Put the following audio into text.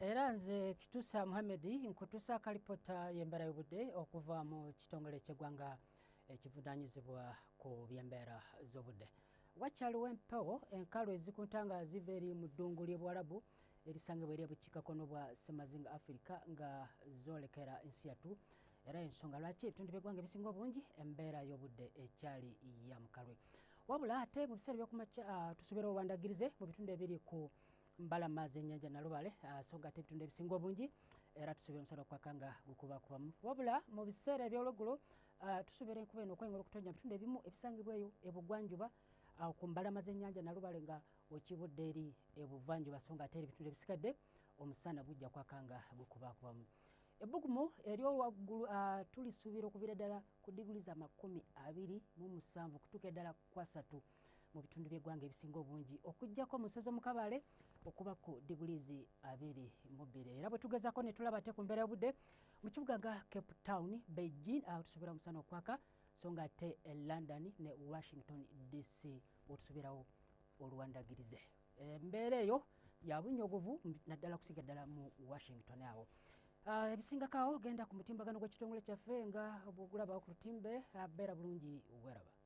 Era nze Kitusa Muhammad nkutusa kalipota y'embeera y'obudde okuva mu kitongole ky'eggwanga ekivunaanyizibwa ku by'embeera z'obudde. Wakyaliwo empewo enkalu ezikuntanga ziva eri mu ddungu ly'Obuwarabu erisangibwa eri obukiikakkono bwa Ssemazinga Africa nga zoolekera ensi yattu, era ensonga lwaki ebitundu by'eggwanga ebisinga obungi embeera y'obudde ekyali ya mukalwe. Wabula ate mu biseera by'okumakya tusuubira olwandagirize mu bitundu ebiri ku mbalama z'ennyanja Nalubale, so nga ate ebitundu ebisinga obungi era tusuubira omusana okwaka nga gukubakubamu. Wabula mu biseera eby'olweggulo tusuubira enkuba eno okwengera okutonnya mu bitundu ebimu ebisangibwa eyo ebugwanjuba ku mbalama z'ennyanja Nalubale nga okibudde eri ebuvanjuba, so nga ate ebitundu ebisigadde omusana gujja kwaka nga gukubakubamu. Ebbugumu ery'olwaggulu tulisuubira okuviira ddala ku diguli za 27 kutuuka ddala ku 3 mu bitundu by'eggwanga ebisinga obungi okuggyako mu nsozi Omukabaale okuba ku diguli 22. Era bwe tugezaako ne tulaba ate ku mbeera y'obudde mu kibuga nga Cape Town, Beijing tusuubira omusana okwaka, so nga ate London ne Washington DC otusuubirawo olwandagirize. Embeera eyo ya bunnyogovu naddala kusinga ddala mu Washington awo. Ebisingako awo genda ku mutimbagano gw'ekitongole kyaffe nga bw'ogulabawo ku lutimbe beera bulungi weraba.